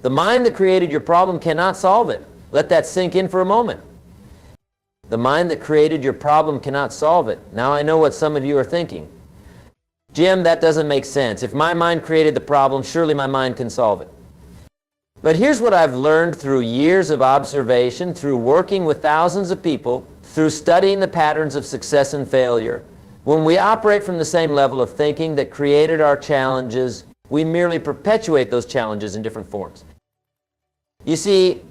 The mind that created your problem cannot solve it. Let that sink in for a moment. The mind that created your problem cannot solve it. Now I know what some of you are thinking. Jim, that doesn't make sense. If my mind created the problem, surely my mind can solve it. But here's what I've learned through years of observation, through working with thousands of people, through studying the patterns of success and failure. When we operate from the same level of thinking that created our challenges, we merely perpetuate those challenges in different forms. You see,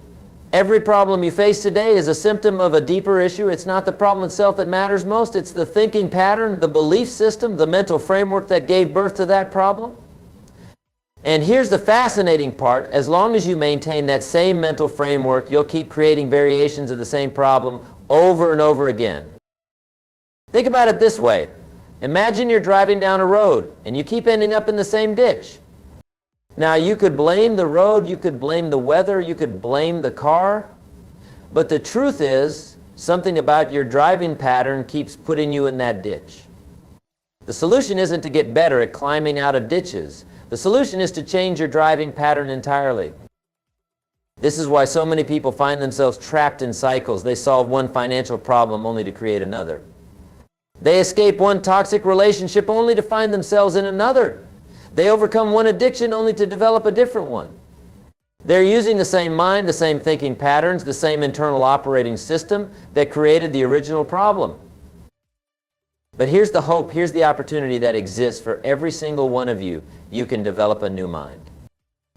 every problem you face today is a symptom of a deeper issue. It's not the problem itself that matters most. It's the thinking pattern, the belief system, the mental framework that gave birth to that problem. And here's the fascinating part. As long as you maintain that same mental framework, you'll keep creating variations of the same problem over and over again. Think about it this way. Imagine you're driving down a road and you keep ending up in the same ditch. Now, you could blame the road, you could blame the weather, you could blame the car, but the truth is, something about your driving pattern keeps putting you in that ditch. The solution isn't to get better at climbing out of ditches. The solution is to change your driving pattern entirely. This is why so many people find themselves trapped in cycles. They solve one financial problem only to create another. They escape one toxic relationship only to find themselves in another. They overcome one addiction only to develop a different one. They're using the same mind, the same thinking patterns, the same internal operating system that created the original problem. But here's the hope, here's the opportunity that exists for every single one of you. You can develop a new mind.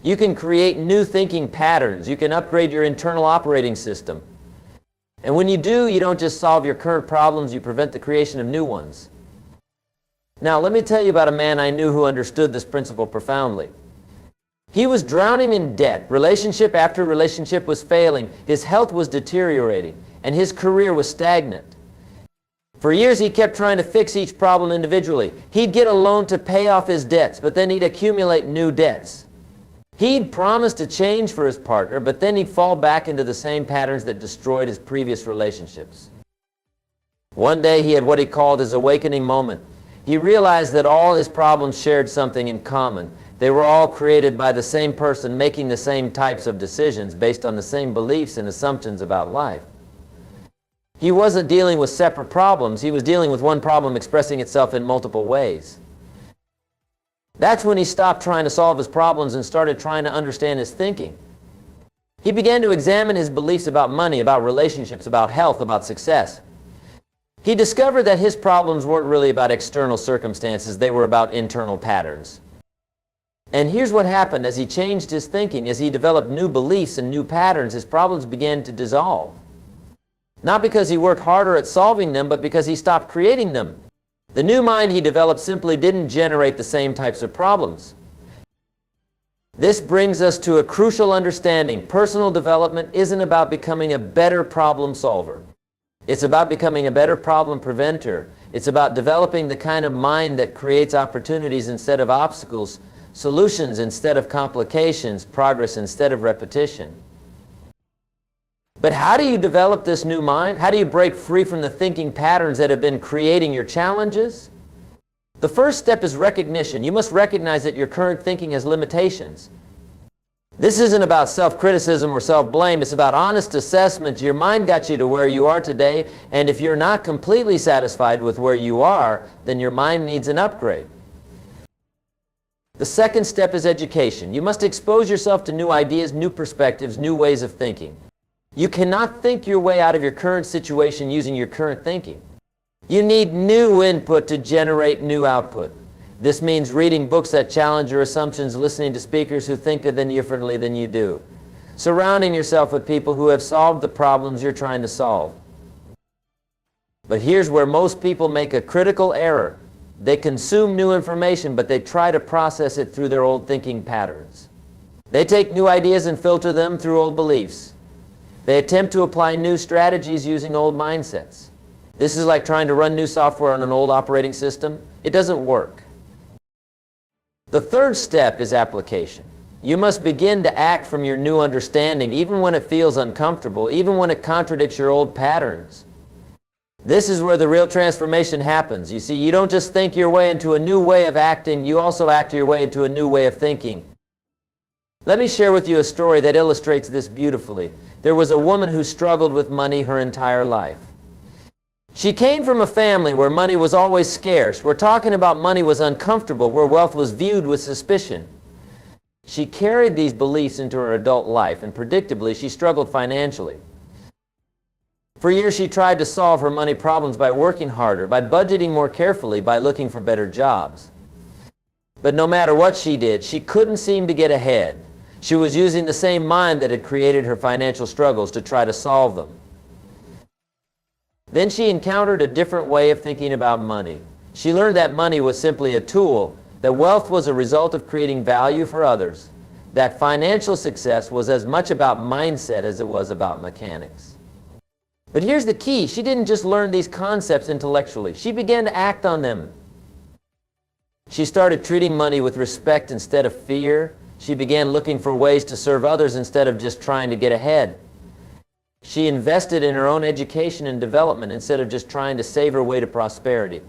You can create new thinking patterns. You can upgrade your internal operating system. And when you do, you don't just solve your current problems, you prevent the creation of new ones. Now, let me tell you about a man I knew who understood this principle profoundly. He was drowning in debt. Relationship after relationship was failing. His health was deteriorating, and his career was stagnant. For years, he kept trying to fix each problem individually. He'd get a loan to pay off his debts, but then he'd accumulate new debts. He'd promised to change for his partner, but then he'd fall back into the same patterns that destroyed his previous relationships. One day, he had what he called his awakening moment. He realized that all his problems shared something in common. They were all created by the same person making the same types of decisions based on the same beliefs and assumptions about life. He wasn't dealing with separate problems. He was dealing with one problem expressing itself in multiple ways. That's when he stopped trying to solve his problems and started trying to understand his thinking. He began to examine his beliefs about money, about relationships, about health, about success. He discovered that his problems weren't really about external circumstances, they were about internal patterns. And here's what happened as he changed his thinking, as he developed new beliefs and new patterns, his problems began to dissolve. Not because he worked harder at solving them, but because he stopped creating them. The new mind he developed simply didn't generate the same types of problems. This brings us to a crucial understanding. Personal development isn't about becoming a better problem solver. It's about becoming a better problem preventer. It's about developing the kind of mind that creates opportunities instead of obstacles, solutions instead of complications, progress instead of repetition. But how do you develop this new mind? How do you break free from the thinking patterns that have been creating your challenges? The first step is recognition. You must recognize that your current thinking has limitations. This isn't about self-criticism or self-blame. It's about honest assessment. Your mind got you to where you are today, and if you're not completely satisfied with where you are, then your mind needs an upgrade. The second step is education. You must expose yourself to new ideas, new perspectives, new ways of thinking. You cannot think your way out of your current situation using your current thinking. You need new input to generate new output. This means reading books that challenge your assumptions, listening to speakers who think differently than you do, surrounding yourself with people who have solved the problems you're trying to solve. But here's where most people make a critical error. They consume new information, but they try to process it through their old thinking patterns. They take new ideas and filter them through old beliefs. They attempt to apply new strategies using old mindsets. This is like trying to run new software on an old operating system. It doesn't work. The third step is application. You must begin to act from your new understanding, even when it feels uncomfortable, even when it contradicts your old patterns. This is where the real transformation happens. You see, you don't just think your way into a new way of acting, you also act your way into a new way of thinking. Let me share with you a story that illustrates this beautifully. There was a woman who struggled with money her entire life. She came from a family where money was always scarce, where talking about money was uncomfortable, where wealth was viewed with suspicion. She carried these beliefs into her adult life, and predictably, she struggled financially. For years, she tried to solve her money problems by working harder, by budgeting more carefully, by looking for better jobs. But no matter what she did, she couldn't seem to get ahead. She was using the same mind that had created her financial struggles to try to solve them. Then she encountered a different way of thinking about money. She learned that money was simply a tool, that wealth was a result of creating value for others, that financial success was as much about mindset as it was about mechanics. But here's the key. She didn't just learn these concepts intellectually. She began to act on them. She started treating money with respect instead of fear. She began looking for ways to serve others instead of just trying to get ahead. She invested in her own education and development instead of just trying to save her way to prosperity.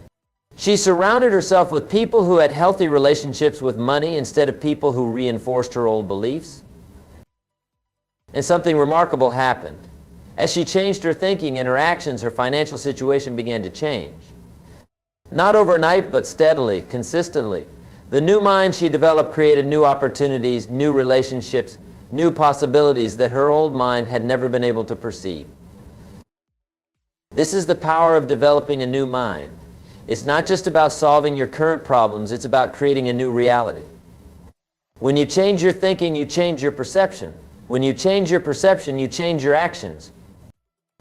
She surrounded herself with people who had healthy relationships with money instead of people who reinforced her old beliefs. And something remarkable happened. As she changed her thinking and her actions, her financial situation began to change. Not overnight, but steadily, consistently. The new mind she developed created new opportunities, new relationships, new possibilities that her old mind had never been able to perceive. This is the power of developing a new mind. It's not just about solving your current problems, it's about creating a new reality. When you change your thinking, you change your perception. When you change your perception, you change your actions.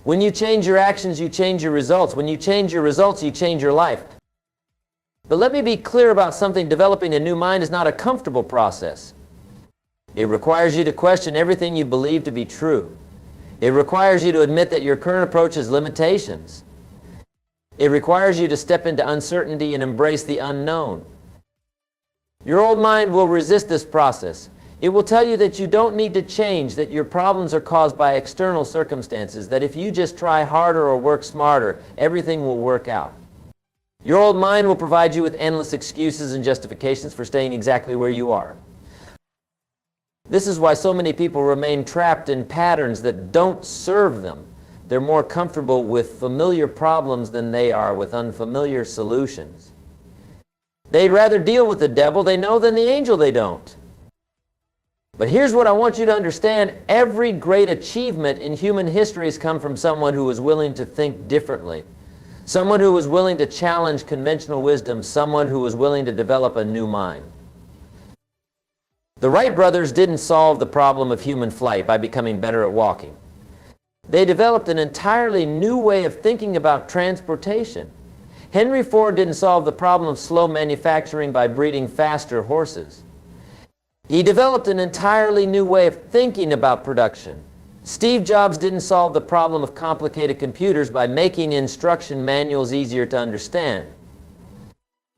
When you change your actions, you change your results. When you change your results, you change your life. But let me be clear about something. Developing a new mind is not a comfortable process. It requires you to question everything you believe to be true. It requires you to admit that your current approach has limitations. It requires you to step into uncertainty and embrace the unknown. Your old mind will resist this process. It will tell you that you don't need to change, that your problems are caused by external circumstances, that if you just try harder or work smarter, everything will work out. Your old mind will provide you with endless excuses and justifications for staying exactly where you are. This is why so many people remain trapped in patterns that don't serve them. They're more comfortable with familiar problems than they are with unfamiliar solutions. They'd rather deal with the devil they know than the angel they don't. But here's what I want you to understand. Every great achievement in human history has come from someone who was willing to think differently. Someone who was willing to challenge conventional wisdom. Someone who was willing to develop a new mind. The Wright brothers didn't solve the problem of human flight by becoming better at walking. They developed an entirely new way of thinking about transportation. Henry Ford didn't solve the problem of slow manufacturing by breeding faster horses. He developed an entirely new way of thinking about production. Steve Jobs didn't solve the problem of complicated computers by making instruction manuals easier to understand.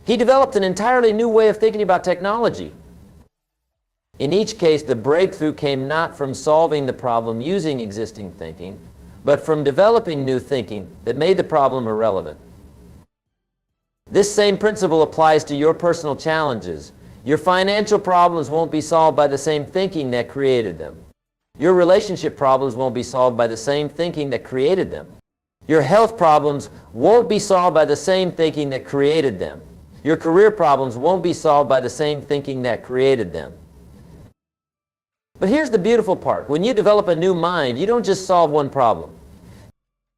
He developed an entirely new way of thinking about technology. In each case, the breakthrough came not from solving the problem using existing thinking, but from developing new thinking that made the problem irrelevant. This same principle applies to your personal challenges. Your financial problems won't be solved by the same thinking that created them. Your relationship problems won't be solved by the same thinking that created them. Your health problems won't be solved by the same thinking that created them. Your career problems won't be solved by the same thinking that created them. But here's the beautiful part. When you develop a new mind, you don't just solve one problem.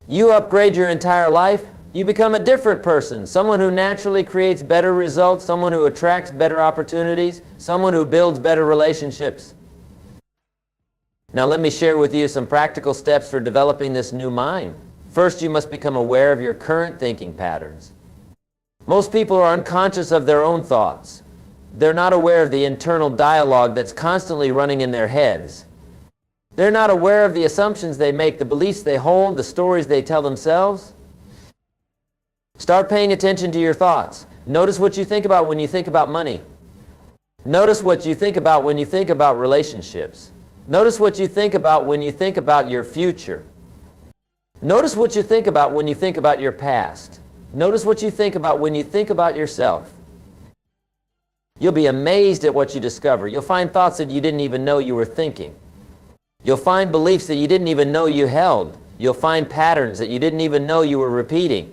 You upgrade your entire life. You become a different person, someone who naturally creates better results, someone who attracts better opportunities, someone who builds better relationships. Now let me share with you some practical steps for developing this new mind. First, you must become aware of your current thinking patterns. Most people are unconscious of their own thoughts. They're not aware of the internal dialogue that's constantly running in their heads. They're not aware of the assumptions they make, the beliefs they hold, the stories they tell themselves. Start paying attention to your thoughts. Notice what you think about when you think about money. Notice what you think about when you think about relationships. Notice what you think about when you think about your future. Notice what you think about when you think about your past. Notice what you think about when you think about yourself. You'll be amazed at what you discover. You'll find thoughts that you didn't even know you were thinking. You'll find beliefs that you didn't even know you held. You'll find patterns that you didn't even know you were repeating.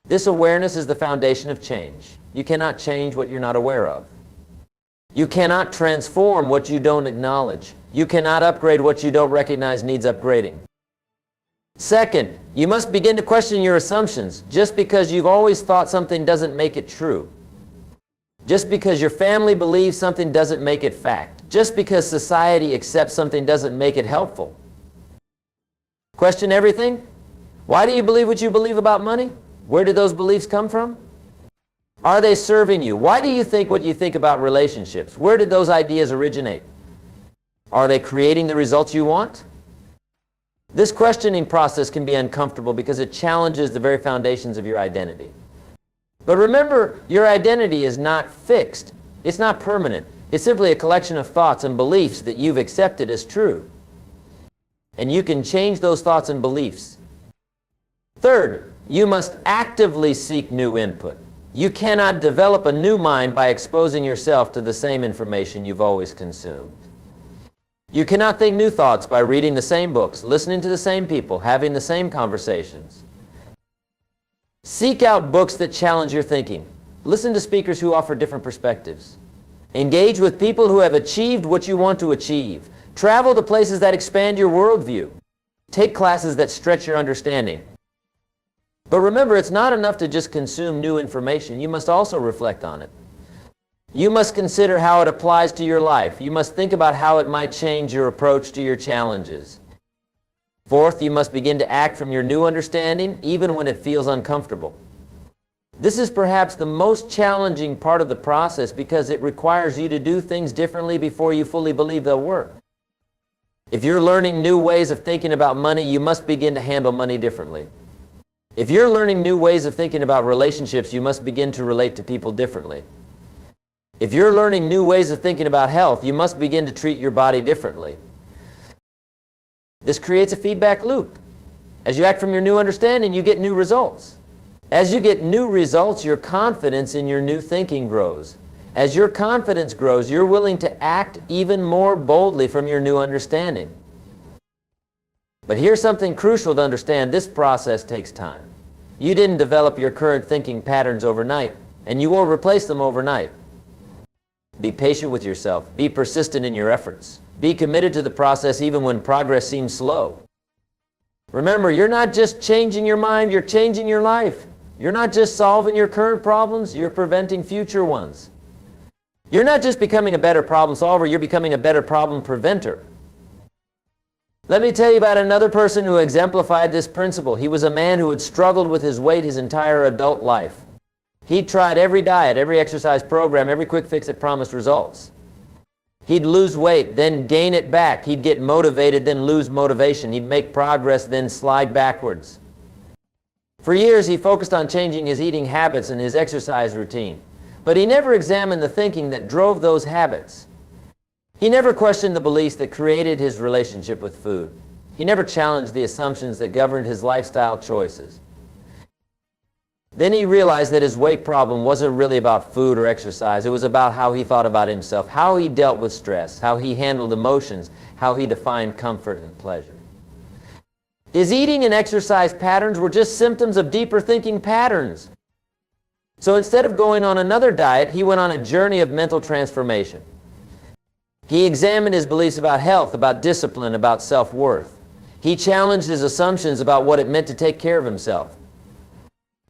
This awareness is the foundation of change. You cannot change what you're not aware of. You cannot transform what you don't acknowledge. You cannot upgrade what you don't recognize needs upgrading. Second, you must begin to question your assumptions. Just because you've always thought something doesn't make it true. Just because your family believes something doesn't make it fact. Just because society accepts something doesn't make it helpful. Question everything. Why do you believe what you believe about money? Where did those beliefs come from? Are they serving you? Why do you think what you think about relationships? Where did those ideas originate? Are they creating the results you want? This questioning process can be uncomfortable because it challenges the very foundations of your identity. But remember, your identity is not fixed. It's not permanent. It's simply a collection of thoughts and beliefs that you've accepted as true. And you can change those thoughts and beliefs. Third, you must actively seek new input. You cannot develop a new mind by exposing yourself to the same information you've always consumed. You cannot think new thoughts by reading the same books, listening to the same people, having the same conversations. Seek out books that challenge your thinking. Listen to speakers who offer different perspectives. Engage with people who have achieved what you want to achieve. Travel to places that expand your worldview. Take classes that stretch your understanding. But remember, it's not enough to just consume new information. You must also reflect on it. You must consider how it applies to your life. You must think about how it might change your approach to your challenges. Fourth, you must begin to act from your new understanding, even when it feels uncomfortable. This is perhaps the most challenging part of the process because it requires you to do things differently before you fully believe they'll work. If you're learning new ways of thinking about money, you must begin to handle money differently. If you're learning new ways of thinking about relationships, you must begin to relate to people differently. If you're learning new ways of thinking about health, you must begin to treat your body differently. This creates a feedback loop. As you act from your new understanding, you get new results. As you get new results, your confidence in your new thinking grows. As your confidence grows, you're willing to act even more boldly from your new understanding. But here's something crucial to understand. This process takes time. You didn't develop your current thinking patterns overnight, and you won't replace them overnight. Be patient with yourself. Be persistent in your efforts. Be committed to the process even when progress seems slow. Remember, you're not just changing your mind, you're changing your life. You're not just solving your current problems, you're preventing future ones. You're not just becoming a better problem solver, you're becoming a better problem preventer. Let me tell you about another person who exemplified this principle. He was a man who had struggled with his weight his entire adult life. He tried every diet, every exercise program, every quick fix that promised results. He'd lose weight, then gain it back. He'd get motivated, then lose motivation. He'd make progress, then slide backwards. For years, he focused on changing his eating habits and his exercise routine. But he never examined the thinking that drove those habits. He never questioned the beliefs that created his relationship with food. He never challenged the assumptions that governed his lifestyle choices. Then he realized that his weight problem wasn't really about food or exercise. It was about how he thought about himself, how he dealt with stress, how he handled emotions, how he defined comfort and pleasure. His eating and exercise patterns were just symptoms of deeper thinking patterns. So instead of going on another diet, he went on a journey of mental transformation. He examined his beliefs about health, about discipline, about self-worth. He challenged his assumptions about what it meant to take care of himself.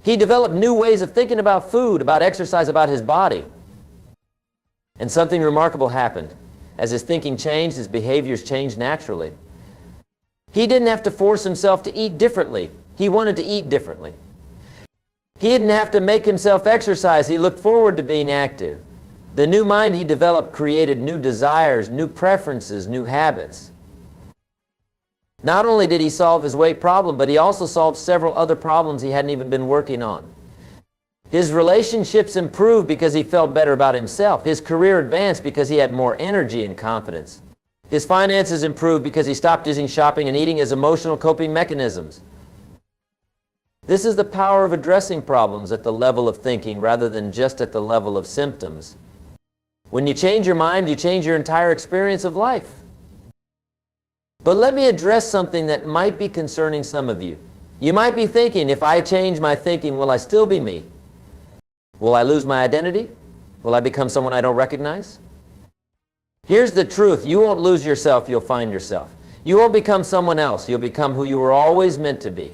He developed new ways of thinking about food, about exercise, about his body. And something remarkable happened. As his thinking changed, his behaviors changed naturally. He didn't have to force himself to eat differently. He wanted to eat differently. He didn't have to make himself exercise. He looked forward to being active. The new mind he developed created new desires, new preferences, new habits. Not only did he solve his weight problem, but he also solved several other problems he hadn't even been working on. His relationships improved because he felt better about himself. His career advanced because he had more energy and confidence. His finances improved because he stopped using shopping and eating as emotional coping mechanisms. This is the power of addressing problems at the level of thinking rather than just at the level of symptoms. When you change your mind, you change your entire experience of life. But let me address something that might be concerning some of you. You might be thinking, if I change my thinking, will I still be me? Will I lose my identity? Will I become someone I don't recognize? Here's the truth. You won't lose yourself, you'll find yourself. You won't become someone else. You'll become who you were always meant to be.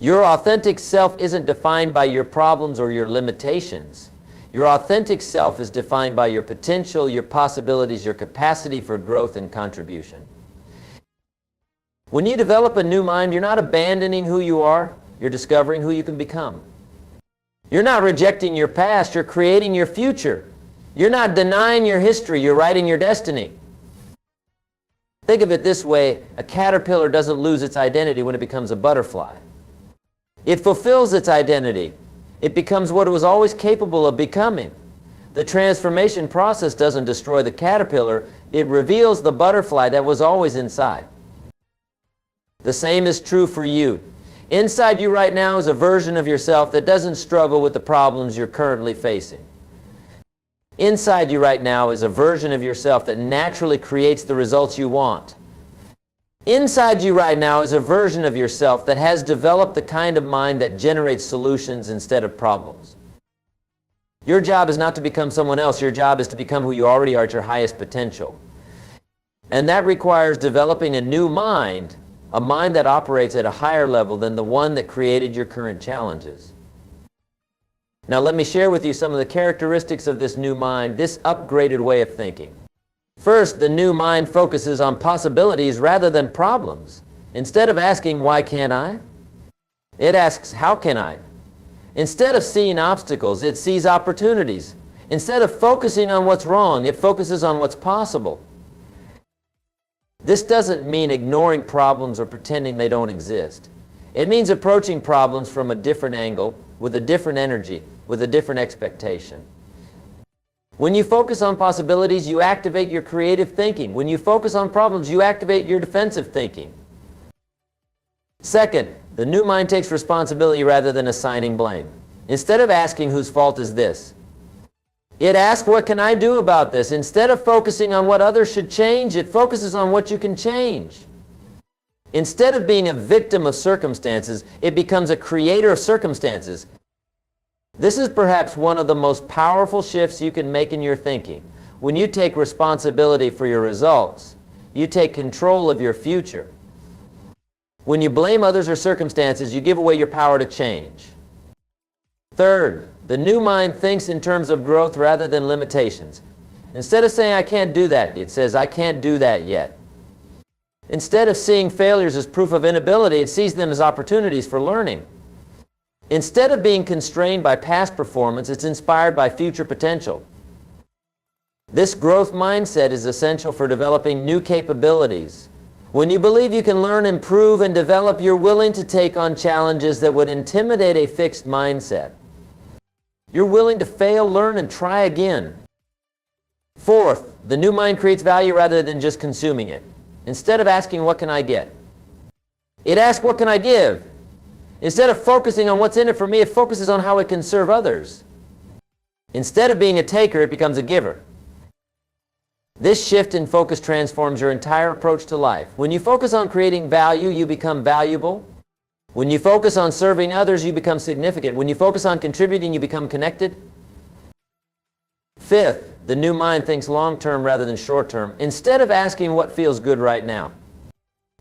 Your authentic self isn't defined by your problems or your limitations. Your authentic self is defined by your potential, your possibilities, your capacity for growth and contribution. When you develop a new mind, you're not abandoning who you are. You're discovering who you can become. You're not rejecting your past. You're creating your future. You're not denying your history. You're writing your destiny. Think of it this way. A caterpillar doesn't lose its identity when it becomes a butterfly. It fulfills its identity. It becomes what it was always capable of becoming. The transformation process doesn't destroy the caterpillar. It reveals the butterfly that was always inside. The same is true for you. Inside you right now is a version of yourself that doesn't struggle with the problems you're currently facing. Inside you right now is a version of yourself that naturally creates the results you want. Inside you right now is a version of yourself that has developed the kind of mind that generates solutions instead of problems. Your job is not to become someone else. Your job is to become who you already are at your highest potential. And that requires developing a new mind, a mind that operates at a higher level than the one that created your current challenges. Now let me share with you some of the characteristics of this new mind, this upgraded way of thinking. First, the new mind focuses on possibilities rather than problems. Instead of asking, why can't I? It asks, how can I? Instead of seeing obstacles, it sees opportunities. Instead of focusing on what's wrong, it focuses on what's possible. This doesn't mean ignoring problems or pretending they don't exist. It means approaching problems from a different angle, with a different energy, with a different expectation. When you focus on possibilities, you activate your creative thinking. When you focus on problems, you activate your defensive thinking. Second, the new mind takes responsibility rather than assigning blame. Instead of asking, whose fault is this? It asks, what can I do about this? Instead of focusing on what others should change, it focuses on what you can change. Instead of being a victim of circumstances, it becomes a creator of circumstances. This is perhaps one of the most powerful shifts you can make in your thinking. When you take responsibility for your results, you take control of your future. When you blame others or circumstances, you give away your power to change. Third, the new mind thinks in terms of growth rather than limitations. Instead of saying, I can't do that, it says, I can't do that yet. Instead of seeing failures as proof of inability, it sees them as opportunities for learning. Instead of being constrained by past performance, it's inspired by future potential. This growth mindset is essential for developing new capabilities. When you believe you can learn, improve, and develop, you're willing to take on challenges that would intimidate a fixed mindset. You're willing to fail, learn, and try again. Fourth, the new mind creates value rather than just consuming it. Instead of asking, what can I get? It asks, what can I give? Instead of focusing on what's in it for me, it focuses on how it can serve others. Instead of being a taker, it becomes a giver. This shift in focus transforms your entire approach to life. When you focus on creating value, you become valuable. When you focus on serving others, you become significant. When you focus on contributing, you become connected. Fifth, the new mind thinks long-term rather than short-term. Instead of asking what feels good right now,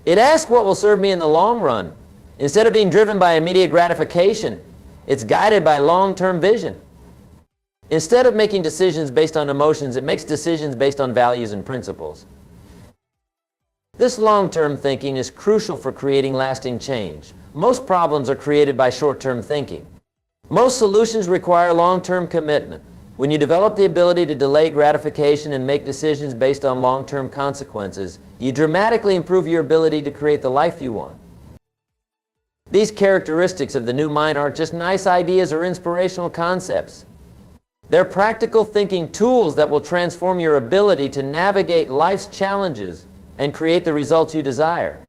it asks what will serve me in the long run. Instead of being driven by immediate gratification, it's guided by long-term vision. Instead of making decisions based on emotions, it makes decisions based on values and principles. This long-term thinking is crucial for creating lasting change. Most problems are created by short-term thinking. Most solutions require long-term commitment. When you develop the ability to delay gratification and make decisions based on long-term consequences, you dramatically improve your ability to create the life you want. These characteristics of the new mind aren't just nice ideas or inspirational concepts. They're practical thinking tools that will transform your ability to navigate life's challenges and create the results you desire.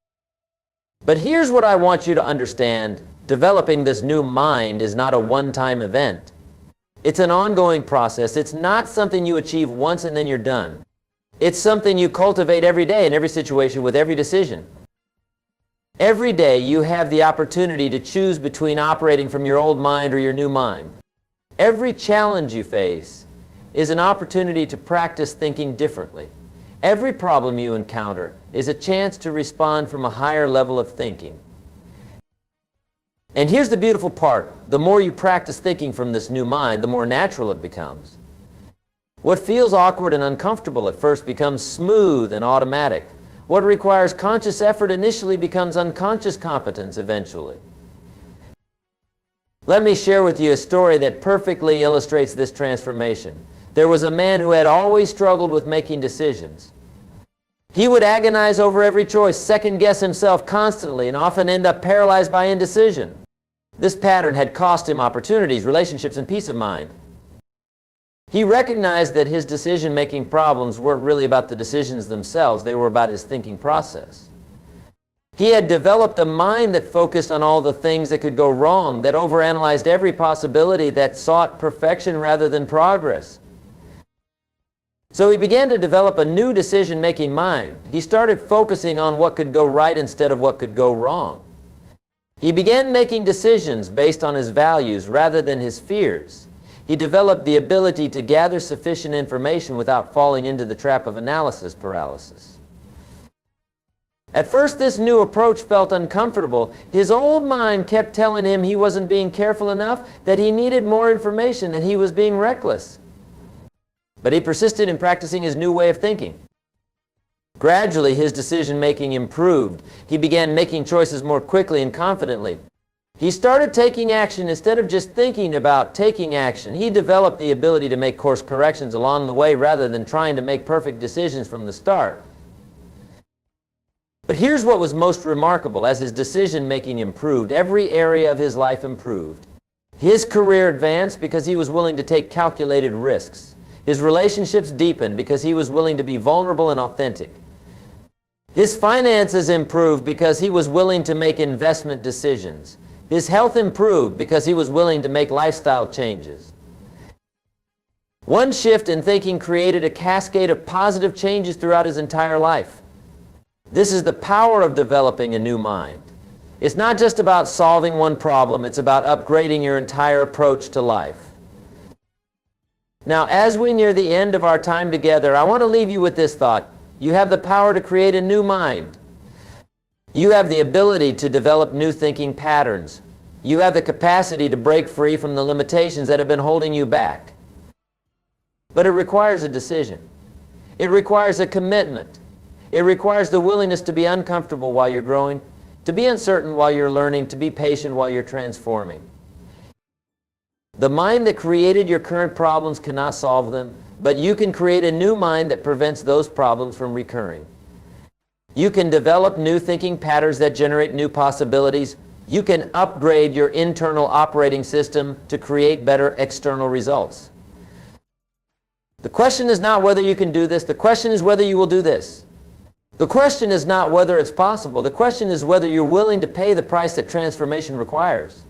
But here's what I want you to understand. Developing this new mind is not a one-time event. It's an ongoing process. It's not something you achieve once and then you're done. It's something you cultivate every day in every situation with every decision. Every day you have the opportunity to choose between operating from your old mind or your new mind. Every challenge you face is an opportunity to practice thinking differently. Every problem you encounter is a chance to respond from a higher level of thinking. And here's the beautiful part. The more you practice thinking from this new mind, the more natural it becomes. What feels awkward and uncomfortable at first becomes smooth and automatic. What requires conscious effort initially becomes unconscious competence eventually. Let me share with you a story that perfectly illustrates this transformation. There was a man who had always struggled with making decisions. He would agonize over every choice, second-guess himself constantly, and often end up paralyzed by indecision. This pattern had cost him opportunities, relationships, and peace of mind. He recognized that his decision-making problems weren't really about the decisions themselves, they were about his thinking process. He had developed a mind that focused on all the things that could go wrong, that overanalyzed every possibility, that sought perfection rather than progress. So he began to develop a new decision-making mind. He started focusing on what could go right instead of what could go wrong. He began making decisions based on his values rather than his fears. He developed the ability to gather sufficient information without falling into the trap of analysis paralysis. At first, this new approach felt uncomfortable. His old mind kept telling him he wasn't being careful enough, that he needed more information, and he was being reckless. But he persisted in practicing his new way of thinking. Gradually, his decision-making improved. He began making choices more quickly and confidently. He started taking action instead of just thinking about taking action. He developed the ability to make course corrections along the way rather than trying to make perfect decisions from the start. But here's what was most remarkable. As his decision-making improved, every area of his life improved. His career advanced because he was willing to take calculated risks. His relationships deepened because he was willing to be vulnerable and authentic. His finances improved because he was willing to make investment decisions. His health improved because he was willing to make lifestyle changes. One shift in thinking created a cascade of positive changes throughout his entire life. This is the power of developing a new mind. It's not just about solving one problem, it's about upgrading your entire approach to life. Now, as we near the end of our time together, I want to leave you with this thought. You have the power to create a new mind. You have the ability to develop new thinking patterns. You have the capacity to break free from the limitations that have been holding you back. But it requires a decision. It requires a commitment. It requires the willingness to be uncomfortable while you're growing, to be uncertain while you're learning, to be patient while you're transforming. The mind that created your current problems cannot solve them, but you can create a new mind that prevents those problems from recurring. You can develop new thinking patterns that generate new possibilities. You can upgrade your internal operating system to create better external results. The question is not whether you can do this. The question is whether you will do this. The question is not whether it's possible. The question is whether you're willing to pay the price that transformation requires.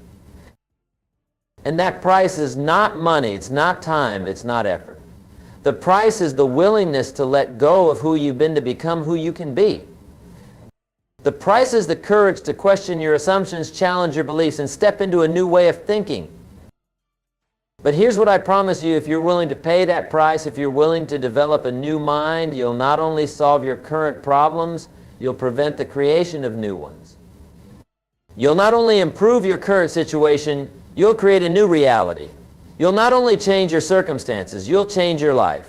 And that price is not money, it's not time, it's not effort. The price is the willingness to let go of who you've been to become who you can be. The price is the courage to question your assumptions, challenge your beliefs, and step into a new way of thinking. But here's what I promise you, if you're willing to pay that price, if you're willing to develop a new mind, you'll not only solve your current problems, you'll prevent the creation of new ones. You'll not only improve your current situation, you'll create a new reality. You'll not only change your circumstances, you'll change your life.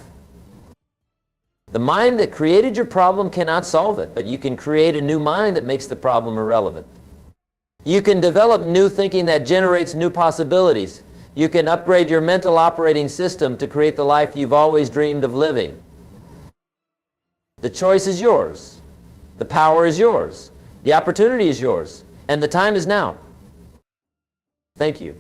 The mind that created your problem cannot solve it, but you can create a new mind that makes the problem irrelevant. You can develop new thinking that generates new possibilities. You can upgrade your mental operating system to create the life you've always dreamed of living. The choice is yours. The power is yours. The opportunity is yours. And the time is now. Thank you.